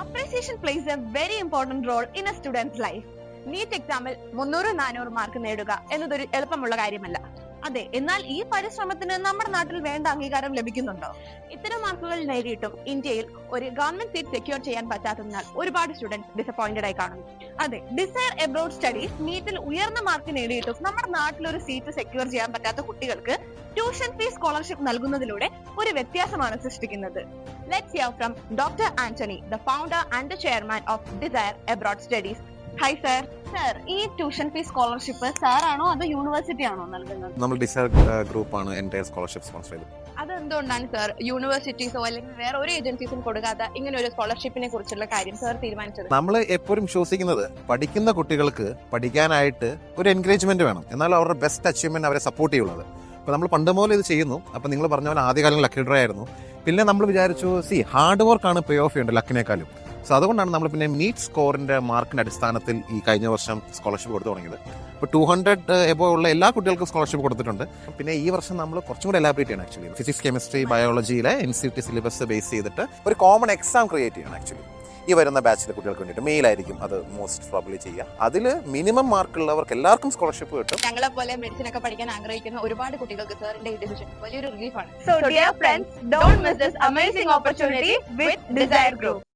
Appreciation plays a very important role in a student's life. NEET എക്സാമിൽ 300-400 mark നേടുക എന്നതൊരു എളുപ്പമുള്ള കാര്യമല്ല. അതെ, എന്നാൽ ഈ പരിശ്രമത്തിന് നമ്മുടെ നാട്ടിൽ വേണ്ട അംഗീകാരം ലഭിക്കുന്നുണ്ടോ? ഇത്തരം മാർക്കുകൾ നേടിയിട്ടും ഇന്ത്യയിൽ ഒരു ഗവൺമെന്റ് സീറ്റ് സെക്യൂർ ചെയ്യാൻ പറ്റാത്തതിനാൽ ഒരുപാട് സ്റ്റുഡൻസ് ഡിസപ്പോയിന്റഡ് ആയി കാണുന്നു. അതെ, ഡിസയർ എബ്രോഡ് സ്റ്റഡീസ് നീറ്റിൽ ഉയർന്ന മാർക്ക് നേടിയിട്ടും നമ്മുടെ നാട്ടിൽ ഒരു സീറ്റ് സെക്യൂർ ചെയ്യാൻ പറ്റാത്ത കുട്ടികൾക്ക് ട്യൂഷൻ ഫീസ് സ്കോളർഷിപ്പ് നൽകുന്നതിലൂടെ ഒരു വ്യത്യാസമാണ് സൃഷ്ടിക്കുന്നത്. Let's hear from Dr. Anthony, the founder and the chairman of Desire Abroad Studies. Hi sir. Sir, ഈ ട്യൂഷൻ ഫീസ് സ്കോളർഷിപ്പ് സാർ ആണോ അതോ യൂണിവേഴ്സിറ്റി ആണോ നൽകുന്നത്? നമ്മൾ ഡിസൈർ ഗ്രൂപ്പാണ് എൻ്റെ സ്കോളർഷിപ്പ് സ്പോൺസർ ചെയ്തത്. അതെന്തുകൊണ്ടാണ് സാർ യൂണിവേഴ്സിറ്റീസോ അല്ലെങ്കിൽ വേറെ ഒരു ഏജൻസീസും കൊടുക്കാതെ ഇങ്ങനെ ഒരു സ്കോളർഷിപ്പിനെ കുറിച്ചുള്ള കാര്യം സാർ തീരുമാനിച്ചത്? നമ്മൾ എപ്പോഴും വിശ്വസിക്കുന്നത് പഠിക്കുന്ന കുട്ടികൾക്ക് പഠിക്കാനായിട്ട് ഒരു എൻകറേജ്മെന്റ് വേണം, എന്നാൽ അവരുടെ ബെസ്റ്റ് അച്ചീവ്മെന്റ് അവരെ സപ്പോർട്ട് ചെയ്യുള്ളത്. അപ്പോൾ നമ്മൾ പണ്ട് മുതൽ ഇത് ചെയ്യുന്നു. അപ്പോൾ നിങ്ങൾ പറഞ്ഞ പോലെ ആദ്യകാലം ലക്കി ഡ്രോ ആയിരുന്നു. പിന്നെ നമ്മൾ വിചാരിച്ചു ഹാർഡ് വർക്കാണ് പേ ഓഫ് ചെയ്യേണ്ടത് ലക്കിനേക്കാളും. സോ അതുകൊണ്ടാണ് നമ്മൾ പിന്നെ നീറ്റ് സ്കോറിന്റെ മാർക്കിന്റെ അടിസ്ഥാനത്തിൽ ഈ കഴിഞ്ഞ വർഷം സ്കോളർഷിപ്പ് കൊടുത്തു തുടങ്ങിയത്. ഇപ്പോൾ 200 എബോ ഉള്ള എല്ലാ കുട്ടികൾക്കും സ്കോളർഷിപ്പ് കൊടുത്തിട്ടുണ്ട്. പിന്നെ ഈ വർഷം നമ്മൾ കുറച്ചും കൂടി എലാബറേറ്റ് ചെയ്യണം. ആക്ച്വലി ഫിസിക്സ്, കെമിസ്ട്രി, ബയോളജിയിലെ NCERT സിലബസ് ബേസ് ചെയ്തിട്ട് ഒരു കോമൺ എക്സാം ക്രിയേറ്റ് ചെയ്യണം. ആക്ച്വലി ഈ വരുന്ന ബാച്ചിലെ കുട്ടികൾക്ക് വേണ്ടിയിട്ട് മെയിലായിരിക്കും അത് മോസ്റ്റ് പ്രോബബ്ലി ചെയ്യുക. അതിൽ മിനിമം മാർക്ക് ഉള്ളവർക്ക് എല്ലാവർക്കും സ്കോളർഷിപ്പ് കിട്ടും. ഞങ്ങളെ പോലെ മെഡിസിൻ ഒക്കെ പഠിക്കാൻ ആഗ്രഹിക്കുന്ന ഒരുപാട് കുട്ടികൾക്ക് സാറിന്റെ ഈ ഡിസിഷൻ വലിയൊരു റിലീഫാണ്. So dear friends, don't miss this amazing opportunity with Desire Group.